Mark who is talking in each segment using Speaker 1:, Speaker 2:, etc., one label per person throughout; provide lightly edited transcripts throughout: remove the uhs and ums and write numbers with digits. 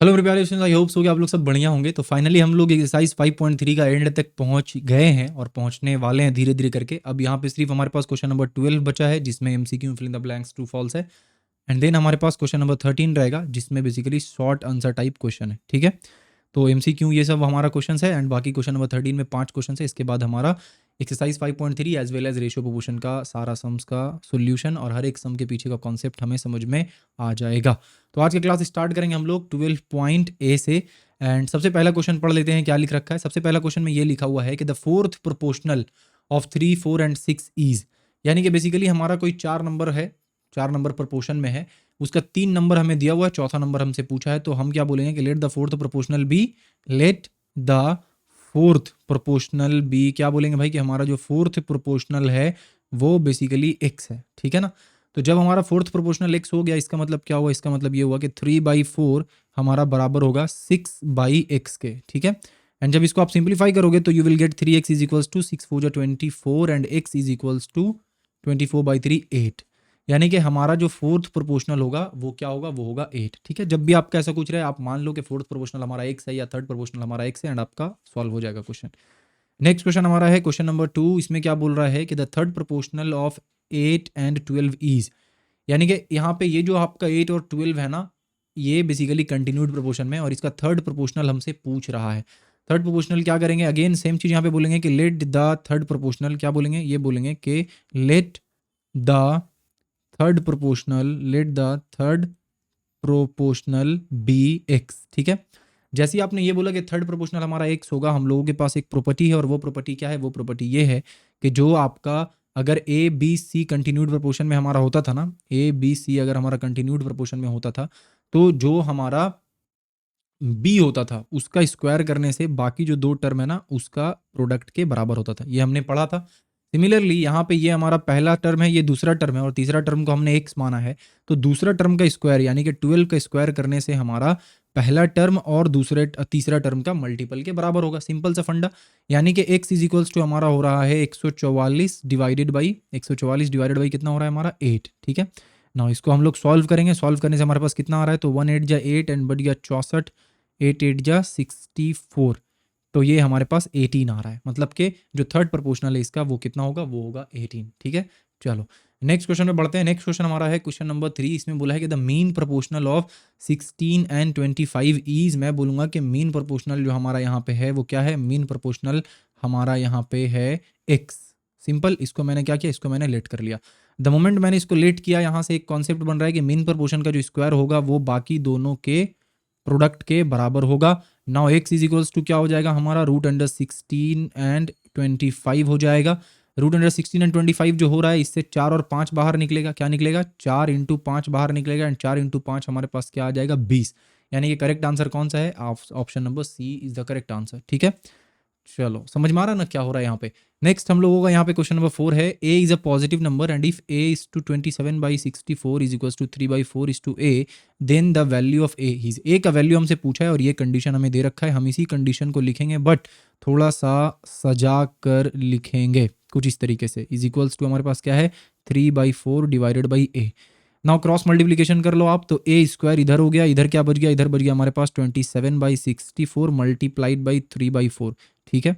Speaker 1: Hello मेरे प्यारे students, I hope so कि आप लोग सब बढ़िया होंगे। तो फाइनली हम लोग एक्सरसाइज 5.3 का एंड तक पहुंच गए हैं और पहुंचने वाले हैं धीरे धीरे करके। अब यहाँ पे सिर्फ हमारे पास क्वेश्चन नंबर 12 बचा है जिसमें MCQ fill in the blanks true false है। एंड देन हमारे पास क्वेश्चन नंबर 13 रहेगा जिसमें basically short answer type question है। ठीक है, तो एमसीक्यू ये सब हमारा क्वेश्चन है एंड बाकी क्वेश्चन नंबर 13 में 5 क्वेश्चन है। इसके बाद हमारा exercise 5.3 as well as ratio proportion का सारा सम्स का सोल्यूशन और हर एक सम के पीछे का कॉन्सेप्ट हमें समझ में आ जाएगा। तो आज की क्लास स्टार्ट करेंगे हम लोग 12.A से। एंड सबसे पहला क्वेश्चन पढ़ लेते हैं क्या लिख रखा है। सबसे पहला क्वेश्चन में ये लिखा हुआ है कि the fourth proportional of 3, 4 and 6 is, यानी कि बेसिकली हमारा कोई 4 नंबर है, 4 नंबर प्रोपोर्शन में है, उसका 3 नंबर हमें दिया हुआ है, चौथा नंबर हमसे पूछा है। तो हम क्या बोलेंगे कि let the fourth proportional be, let the fourth proportional be, क्या बोलेंगे भाई कि हमारा जो फोर्थ प्रोपोर्शनल है वो बेसिकली एक्स है। ठीक है ना, तो जब हमारा फोर्थ प्रोपोर्शनल एक्स हो गया इसका मतलब क्या हुआ, इसका मतलब ये हुआ कि 3/4 हमारा बराबर होगा 6/x के। ठीक है, एंड जब इसको आप सिंप्लीफाई करोगे तो you will get 3x is equals to 6 4 24 and x is equals to 24/3 8, यानी कि हमारा जो फोर्थ प्रोपोर्शनल होगा वो क्या होगा, वो होगा 8। ठीक है, जब भी आपका ऐसा कुछ रहे आप मान लो कि फोर्थ प्रोपोर्शनल हमारा x है या थर्ड प्रोपोर्शनल हमारा x है एंड आपका सॉल्व हो जाएगा क्वेश्चन। नेक्स्ट क्वेश्चन हमारा है क्वेश्चन नंबर 2। इसमें क्या बोल रहा है कि the third proportional of 8 and 12 is, यानी कि यहाँ पे ये जो आपका 8 और 12 है ना, ये बेसिकली कंटिन्यूड प्रोपोर्शन में और इसका थर्ड प्रोपोर्शनल हमसे पूछ रहा है। थर्ड प्रोपोर्शनल क्या करेंगे, अगेन सेम चीज़ यहाँ पे बोलेंगे कि लेट द थर्ड प्रोपोर्शनल, क्या बोलेंगे, ये बोलेंगे कि let the third proportional, let the third proportional be x. ठीक है, जैसे ही आपने ये बोला कि थर्ड प्रोपोर्शनल हमारा एक्स होगा, हम लोगों के पास एक प्रॉपर्टी है और वो प्रॉपर्टी क्या है, वो प्रॉपर्टी ये है कि जो आपका अगर A B C continued proportion में हमारा होता था ना, ए बी सी अगर हमारा कंटिन्यूड प्रोपोर्शन में होता था तो जो हमारा बी होता था उसका स्क्वायर करने से बाकी जो 2 टर्म है ना उसका प्रोडक्ट के बराबर होता था, ये हमने पढ़ा था। सिमिलरली यहाँ पे ये हमारा पहला टर्म है, ये दूसरा टर्म है और तीसरा टर्म को हमने एक्स माना है, तो दूसरा टर्म का स्क्वायर यानी कि 12 का स्क्वायर करने से हमारा पहला टर्म और तीसरा टर्म का मल्टीपल के बराबर होगा। सिंपल सा फंडा, यानी कि एक्स इज इक्वल्स टू हमारा हो रहा है 144 डिवाइडेड बाई, 144 डिवाइडेड बाई कितना हो रहा है हमारा 8। ठीक है ना, इसको हम लोग सॉल्व करेंगे, सॉल्व करने से हमारे पास कितना आ रहा है, तो 1 8 जा 8 एंड बट गया 64, 8 8 जा 64, तो ये हमारे पास 18 आ रहा है। मतलब कि जो थर्ड प्रोपोर्शनल है इसका वो कितना होगा, वो होगा 18। ठीक है, चलो नेक्स्ट क्वेश्चन में बढ़ते हैं। नेक्स्ट क्वेश्चन हमारा है क्वेश्चन नंबर 3। इसमें बोला है कि the mean proportional of 16 and 25 is, मैं बोलूँगा कि मीन प्रोपोर्शनल जो हमारा यहाँ पे है वो क्या है, मीन प्रोपोर्शनल हमारा यहाँ पे है एक्स। सिंपल, इसको मैंने क्या किया, इसको मैंने लेट कर लिया। द मोमेंट मैंने इसको लेट किया यहाँ से एक कॉन्सेप्ट बन रहा है कि मीन प्रोपोर्शन का जो स्क्वायर होगा वो बाकी दोनों के प्रोडक्ट के बराबर होगा। Now x is equals to क्या हो जाएगा हमारा, √16 एंड 25 हो जाएगा। √16 एंड 25 जो हो रहा है इससे 4 और 5 बाहर निकलेगा, क्या निकलेगा, 4 इंटू 5 बाहर निकलेगा एंड 4 इंटू 5 हमारे पास क्या आ जाएगा, 20। यानी कि करेक्ट आंसर कौन सा है, option number C is the correct answer. ठीक है, चलो समझ में आ रहा ना क्या हो रहा है यहाँ पे। नेक्स्ट हम लोगों का यहाँ पे क्वेश्चन नंबर 4 है, a is a positive number and if a is to 27/64 is equals to 3/4 is to a, then the value of a का वैल्यू हमसे पूछा है और ये कंडीशन हमें दे रखा है। हम इसी कंडीशन को लिखेंगे बट थोड़ा सा सजा कर लिखेंगे कुछ इस तरीके से, इज इक्वल्स टू हमारे पास क्या है, 3/4 divided by a। Now cross multiplication कर लो आप, तो ए स्क्वायर इधर हो गया, इधर क्या बच गया, इधर बच गया हमारे पास 27/64 मल्टीप्लाइड बाई 3/4। ठीक है,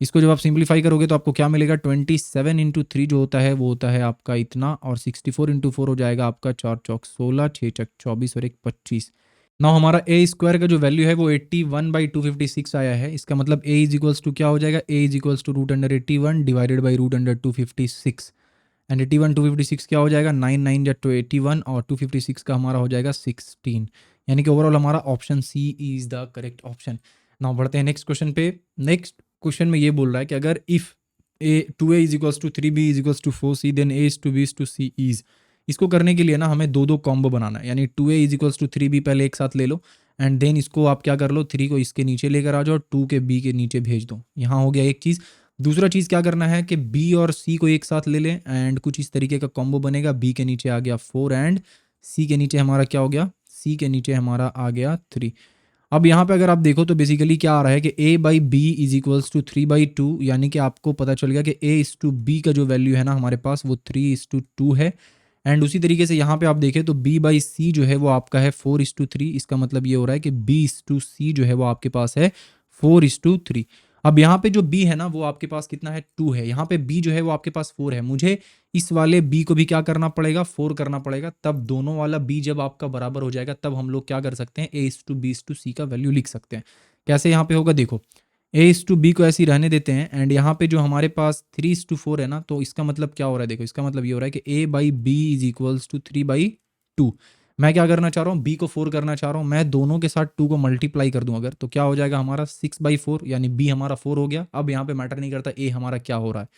Speaker 1: इसको जब आप सिंप्लीफाई करोगे तो आपको क्या मिलेगा, 27 इंटू 3 जो होता है वो होता है आपका इतना, और 64 इंटू 4 हो जाएगा आपका 4 चौक 16, 6 चक 24 और 1 25। नाउ हमारा ए स्क्वायर का जो वैल्यू है वो 81/256 आया है। इसका मतलब ए इज इक्वल्स टू क्या हो जाएगा, A is equals to √81 divided by √256 and 81 256 क्या हो जाएगा, 9 9 या 81 और 256 का हमारा हो जाएगा 16, यानी कि ओवरऑल हमारा option C is the correct option. Now बढ़ते हैं नेक्स्ट क्वेश्चन पे। नेक्स्ट क्वेश्चन में ये बोल रहा है कि अगर if A 2a is equals to 3b is equals to 4c then a is to b is to c is, इसको करने के लिए ना हमें दो कॉम्बो बनाना है, यानी 2a is equals to 3b पहले एक साथ ले लो एंड देन इसको आप क्या कर लो, 3 को इसके नीचे लेकर आ जाओ और 2 के b के नीचे भेज दो। यहाँ हो गया एक चीज़। दूसरा चीज़ क्या करना है कि b और c को एक साथ ले लें एंड कुछ इस तरीके का कॉम्बो बनेगा। b के नीचे आ गया 4 एंड c के नीचे हमारा क्या हो गया, c के नीचे हमारा आ गया 3। अब यहाँ पे अगर आप देखो तो बेसिकली क्या आ रहा है कि a/b इज इक्वल्स टू 3/2, यानी कि आपको पता चल गया कि a इज टू b का जो वैल्यू है ना हमारे पास वो 3:2 है एंड उसी तरीके से यहाँ पे आप देखें तो B बाई सी जो है वो आपका है 4:3। इसका मतलब ये हो रहा है कि B/C जो है वो आपके पास है 4:3। अब यहाँ पे जो B है ना वो आपके पास कितना है 2 है, यहाँ पे B जो है वो आपके पास 4 है। मुझे इस वाले B को भी क्या करना पड़ेगा 4 करना पड़ेगा, तब दोनों वाला B जब आपका बराबर हो जाएगा तब हम लोग क्या कर सकते हैं A/B/C का वैल्यू लिख सकते हैं। कैसे यहाँ पे होगा देखो, A/B को ऐसे ही रहने देते हैं एंड यहाँ पे जो हमारे पास 3:4 है ना, तो इसका मतलब क्या हो रहा है देखो, इसका मतलब ये हो रहा है कि A/B इज इक्वल्स टू 3/2। मैं क्या करना चाह रहा हूँ B को 4 करना चाह रहा हूँ, मैं दोनों के साथ 2 को मल्टीप्लाई कर दूं अगर, तो क्या हो जाएगा हमारा 6/4, यानी B हमारा 4 हो गया। अब यहाँ पे मैटर नहीं करता A हमारा क्या हो रहा है,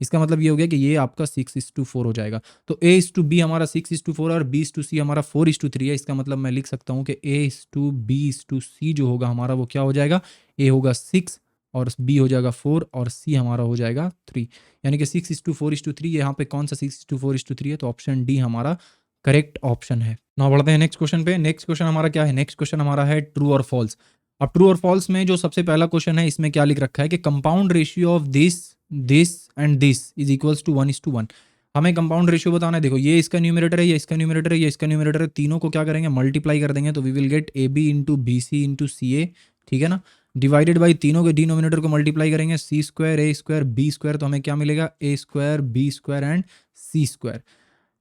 Speaker 1: इसका मतलब ये हो गया कि ये आपका 6:4 हो जाएगा। तो A/B हमारा 6:4 और B/C हमारा 4:3 है। इसका मतलब मैं लिख सकता हूँ कि A/B/C जो होगा हमारा वो क्या हो जाएगा, A होगा 6 और B हो जाएगा 4 और C हमारा हो जाएगा 3, यानी कि 6:4:3। यहाँ पे कौन सा 6:4:3 है, तो ऑप्शन डी हमारा करेक्ट ऑप्शन है। ना बढ़ते हैं नेक्स्ट क्वेश्चन पे। नेक्स्ट क्वेश्चन हमारा क्या है, नेक्स्ट क्वेश्चन हमारा है ट्रू और फॉल्स। अब ट्रू और फॉल्स में जो सबसे पहला क्वेश्चन है इसमें क्या लिख रखा है कि compound ratio of this and this is equals to 1:1। हमें कंपाउंड रेशियो बताना है। देखो ये इसका न्यूमरेटर है, ये इसका न्यूमरेटर है, ये इसका न्यूमरेटर है, तीनों को क्या करेंगे मल्टीप्लाई कर देंगे तो we will get AB into BC into CA, ठीक है ना, डिवाइडेड बाई तीनों के डिनोमिनेटर को मल्टीप्लाई करेंगे C square A square B square, तो हमें क्या मिलेगा A square B square and C square.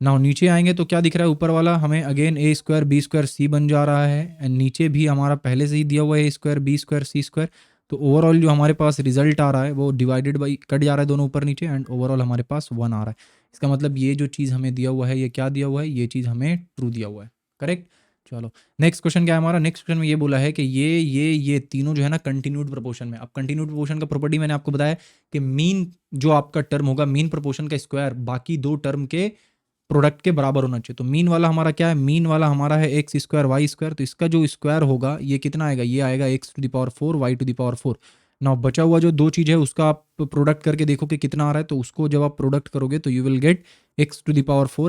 Speaker 1: Now नीचे आएंगे तो क्या दिख रहा है, ऊपर वाला हमें again A square B square C बन जा रहा है एंड नीचे भी हमारा पहले से ही दिया हुआ है A square B square C square. तो ओवरऑल जो हमारे पास रिजल्ट आ रहा है वो डिवाइडेड बाई कट जा रहा है दोनों ऊपर नीचे एंड ओवरऑल हमारे पास 1 आ रहा है। इसका मतलब ये जो चीज़ हमें दिया हुआ है ये क्या दिया हुआ है, ये चीज़ हमें ट्रू दिया हुआ है। करेक्ट। चलो नेक्स्ट क्वेश्चन क्या है हमारा, नेक्स्ट क्वेश्चन में ये बोला है कि ये तीनों जो है ना कंटिन्यूड प्रोपोर्शन में। अब कंटिन्यूड प्रोपोर्शन का प्रॉपर्टी मैंने आपको बताया कि मीन जो आपका टर्म होगा, मीन प्रोपोर्शन का स्क्वायर बाकी दो टर्म के प्रोडक्ट के बराबर होना चाहिए। तो मीन वाला हमारा क्या है, मीन वाला हमारा है एक्स स्क्वायर वाई स्क्वायर, तो इसका जो स्क्वायर होगा ये कितना आएगा, ये आएगा x⁴ y⁴। ना बचा हुआ जो दो चीज़ है उसका आप प्रोडक्ट करके देखो कि कितना आ रहा है, तो उसको जब आप प्रोडक्ट करोगे तो you will gate x⁴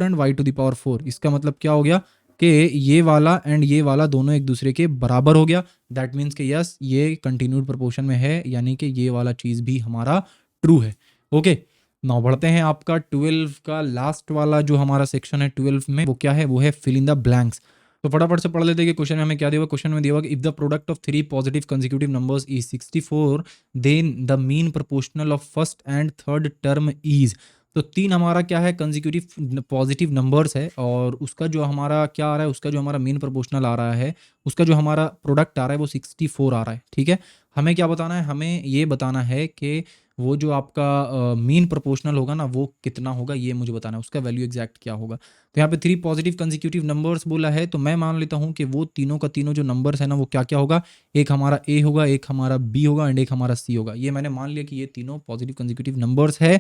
Speaker 1: and y⁴। इसका मतलब क्या हो गया कि ये वाला एंड ये वाला दोनों एक दूसरे के बराबर हो गया। दैट मीन्स कि यस ये कंटिन्यूड प्रोपोर्शन में है, यानी कि ये वाला चीज़ भी हमारा ट्रू है। ओके नौ बढ़ते हैं आपका 12 का लास्ट वाला जो हमारा सेक्शन है 12 में, वो क्या है, वो है फिल इन द ब्लैंक्स। तो फटाफट से पढ़ लेते हैं कि क्वेश्चन में हमें क्या दिया हुआ। क्वेश्चन में दिया हुआ कि if the product of 3 positive consecutive numbers is 64 then the mean proportional of first and third term is. तो 3 हमारा क्या है कंसेक्यूटिव पॉजिटिव नंबर्स है और उसका जो हमारा क्या आ रहा है, उसका जो हमारा मीन प्रोपोर्शनल आ रहा है, उसका जो हमारा प्रोडक्ट आ रहा है वो 64 आ रहा है। ठीक है, हमें क्या बताना है, हमें ये बताना है कि वो जो आपका मीन प्रोपोर्शनल होगा ना वो कितना होगा, ये मुझे बताना है, उसका वैल्यू एग्जैक्ट क्या होगा। तो यहाँ पे 3 पॉजिटिव कंसेक्यूटिव नंबर्स बोला है, तो मैं मान लेता हूँ कि वो तीनों का तीनों जो नंबर्स है ना वो क्या क्या होगा, एक हमारा A होगा, एक हमारा B होगा एंड एक हमारा C होगा। ये मैंने मान लिया कि ये तीनों पॉजिटिव कंसेक्यूटिव नंबर्स है,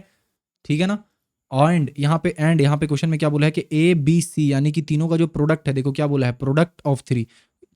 Speaker 1: ठीक है ना। एंड यहाँ पे क्वेश्चन में क्या बोला है कि ABC यानी कि तीनों का जो प्रोडक्ट है, देखो क्या बोला है, प्रोडक्ट ऑफ 3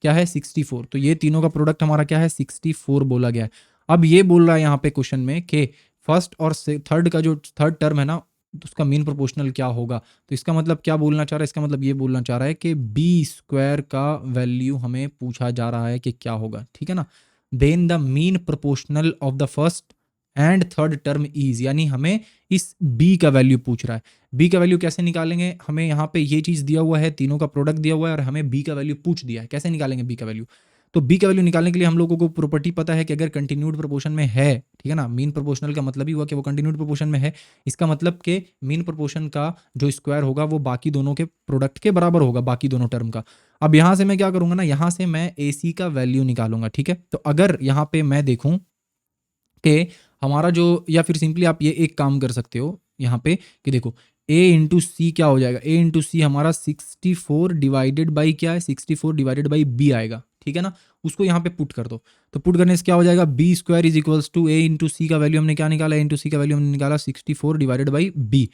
Speaker 1: क्या है 64, तो ये तीनों का प्रोडक्ट हमारा क्या है 64 बोला गया है। अब ये बोल रहा है यहाँ पे क्वेश्चन में कि फर्स्ट और थर्ड का जो थर्ड टर्म है ना उसका मीन प्रोपोर्शनल क्या होगा। तो इसका मतलब क्या बोलना चाह रहा है, इसका मतलब ये बोलना चाह रहा है कि B स्क्वायर का वैल्यू हमें पूछा जा रहा है कि क्या होगा, ठीक है ना। Then the mean proportional of the first and third term is, यानी हमें इस B का वैल्यू पूछ रहा है। B का वैल्यू कैसे निकालेंगे, हमें यहाँ पे ये चीज़ दिया हुआ है, तीनों का प्रोडक्ट दिया हुआ है और हमें B का वैल्यू पूछ दिया है, कैसे निकालेंगे B का वैल्यू। तो B का वैल्यू निकालने के लिए हम लोगों को प्रॉपर्टी पता है कि अगर कंटिन्यूड प्रोपोर्शन में है, ठीक है ना, मीन प्रोपोर्शनल का मतलब ही हुआ कि वो कंटिन्यूड प्रोपोर्शन में है, इसका मतलब कि मीन प्रोपोर्शन का जो स्क्वायर होगा वो बाकी दोनों के प्रोडक्ट के बराबर होगा, बाकी दोनों टर्म का। अब यहाँ से मैं क्या करूँगा ना, यहाँ से मैं AC का वैल्यू निकालूंगा, ठीक है। तो अगर यहाँ पे मैं देखूँ कि हमारा जो, या फिर सिंपली आप ये एक काम कर सकते हो यहाँ पे कि देखो A इंटू सी क्या हो जाएगा, A इंटू सी हमारा 64 डिवाइडेड बाई क्या है, 64 डिवाइडेड बाई B आएगा, ठीक है ना। उसको यहाँ पे पुट कर दो, तो पुट करने से क्या हो जाएगा, B square is equals to A into C का वैल्यू हमने क्या निकाला, A इंटू सी का वैल्यू हमने निकाला 64 डिवाइडेड बाई B।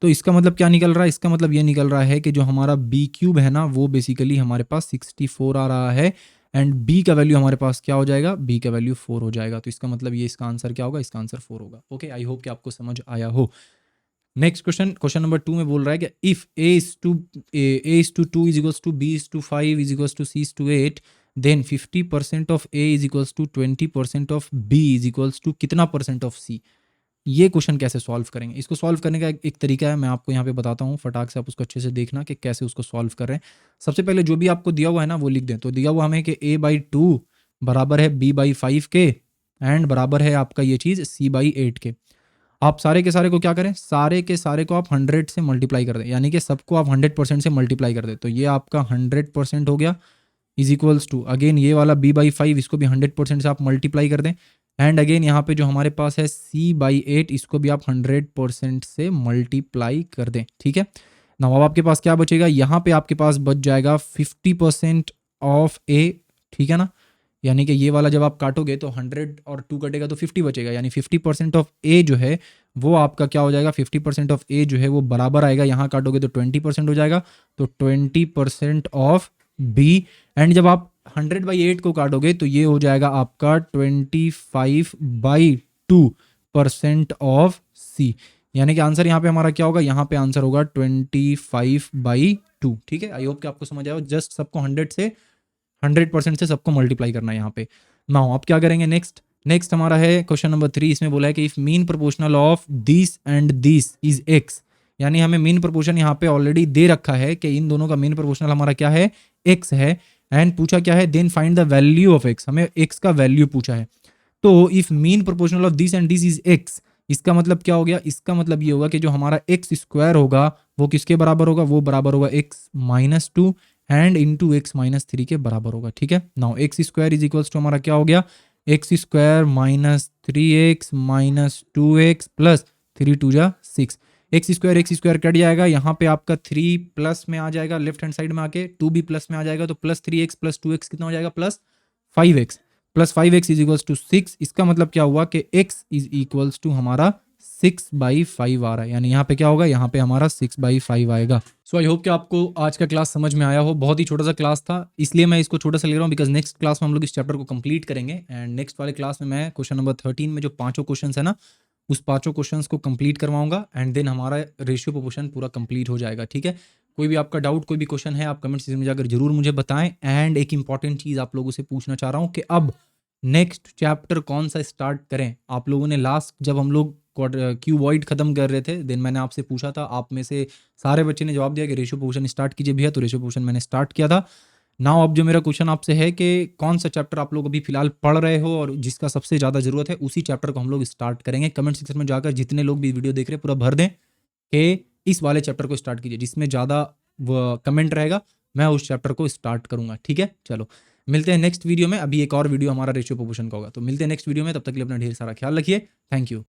Speaker 1: तो इसका मतलब क्या निकल रहा है, इसका मतलब ये निकल रहा है कि जो हमारा B क्यूब है ना वो बेसिकली हमारे पास 64 आ रहा है एंड B का वैल्यू हमारे पास क्या हो जाएगा, B का वैल्यू 4 हो जाएगा। तो इसका मतलब ये इसका आंसर क्या होगा, इसका आंसर 4 होगा। ओके, आई होप कि आपको समझ आया हो। नेक्स्ट क्वेश्चन नंबर 2 में बोल रहा है कि if A is to 2 is equals to B is to 5 is equals to C is to 8 then 50% of A is equals to 20% of B is equals to कितना परसेंट ऑफ C। ये question कैसे solve करेंगे। इसको solve करने का एक तरीका है, मैं आपको यहाँ पे बताता हूँ, फटाक से आप उसको अच्छे से देखना कि कैसे उसको सॉल्व कर रहे हैं। सबसे पहले जो भी आपको दिया हुआ है ना वो लिख दें। तो दिया हुआ हमें कि a/2 बराबर है b/5 के एंड बराबर है आपका ये चीज़ c/8 के। आप सारे के सारे को क्या करें, सारे के सारे को आप 100 से मल्टीप्लाई कर दें, यानी कि सबको आप 100% से मल्टीप्लाई कर दें। तो ये आपका 100% हो गया इज इक्वल्स टू अगेन ये वाला b/5, इसको भी 100% से आप मल्टीप्लाई कर दें। एंड अगेन यहाँ पे जो हमारे पास है c/8, इसको भी आप 100% से मल्टीप्लाई कर दें। ठीक है ना। अब आपके पास क्या बचेगा, यहाँ पे आपके पास बच जाएगा 50% ऑफ a। ठीक है ना, यानी कि ये वाला जब आप काटोगे तो 100 और 2 कटेगा तो 50 बचेगा, यानी 50% ऑफ a जो है वो आपका क्या हो जाएगा, 50% ऑफ a जो है वो बराबर आएगा, यहाँ काटोगे तो 20% हो जाएगा, तो 20% ऑफ b। एंड जब आप 100/8 को काटोगे तो ये हो जाएगा आपका 25/2% ऑफ c। यानी कि आंसर यहाँ पे हमारा क्या होगा, यहाँ पे आंसर होगा 25/2। ठीक है, आई होप कि आपको समझ आया हो। जस्ट सबको 100% से सबको मल्टीप्लाई करना है यहाँ पे। नाउ आप क्या करेंगे, नेक्स्ट हमारा है क्वेश्चन नंबर 3। इसमें बोला है कि if mean proportional of this and this is x, यानी हमें मीन प्रोपोर्शन यहाँ पे ऑलरेडी दे रखा है कि इन दोनों का मीन प्रोपोर्शनल हमारा क्या है, x है। एंड पूछा क्या है, then find the value of x, हमें x का वैल्यू पूछा है। तो if mean proportional of this and this is x, इसका मतलब क्या हो गया, इसका मतलब ये होगा कि जो हमारा x² होगा वो किसके बराबर होगा, वो बराबर होगा x-2 एंड इंटू x-3 के बराबर होगा। ठीक है, now x² is equals to हमारा क्या हो गया, x² - 3x - 2x प्लस 3 2 जा 6। x² कट जाएगा, यहाँ पे आपका 3 प्लस में आ जाएगा, लेफ्ट हैंड साइड में आके 2 भी प्लस में आ जाएगा, तो प्लस 3x प्लस 2x कितना हो जाएगा, plus 5x। Plus 5x is equals to 6। इसका मतलब क्या हुआ कि x इज इक्वल्स टू हमारा 6/5 आ रहा है, यानी यहाँ पे क्या होगा, यहाँ पे हमारा 6/5 आएगा। सो आई होप कि आपको आज का क्लास समझ में आया हो। बहुत ही छोटा सा क्लास था, इसलिए मैं इसको छोटा सा ले रहा हूँ, बिकॉज नेक्स्ट क्लास में हम लोग इस चैप्टर को कंप्लीट करेंगे। एंड नेक्स्ट वाले क्लास में मैं क्वेश्चन नंबर 13 में जो 5 क्वेश्चन है ना, उस 5 क्वेश्चन को कंप्लीट करवाऊंगा एंड देन हमारा रेशियो प्रोपोर्शन पूरा कंप्लीट हो जाएगा। ठीक है, कोई भी आपका डाउट, कोई भी क्वेश्चन है, आप कमेंट सेक्शन में जाकर जरूर मुझे बताएं। एंड एक इंपॉर्टेंट चीज़ आप लोगों से पूछना चाह रहा हूँ कि अब नेक्स्ट चैप्टर कौन सा स्टार्ट करें। आप लोगों ने लास्ट जब हम लोग क्यूबॉइड खत्म कर रहे थे, देन मैंने आपसे पूछा था, आप में से सारे बच्चे ने जवाब दिया कि रेशियो प्रोपोर्शन स्टार्ट कीजिए भैया, तो रेशियो प्रोपोर्शन मैंने स्टार्ट किया था। नाउ अब जो मेरा क्वेश्चन आपसे है कि कौन सा चैप्टर आप लोग अभी फिलहाल पढ़ रहे हो और जिसका सबसे ज़्यादा ज़रूरत है, उसी चैप्टर को हम लोग स्टार्ट करेंगे। कमेंट सेक्शन में जाकर जितने लोग भी वीडियो देख रहे हैं पूरा भर दें कि इस वाले चैप्टर को स्टार्ट कीजिए, जिसमें ज़्यादा कमेंट रहेगा मैं उस चैप्टर को स्टार्ट करूँगा। ठीक है, चलो मिलते हैं नेक्स्ट वीडियो में। अभी एक और वीडियो हमारा रेशियो प्रोपोर्शन का होगा, तो मिलते हैं नेक्स्ट वीडियो में। तब तक के लिए अपना ढेर सारा ख्याल रखिए। Thank you.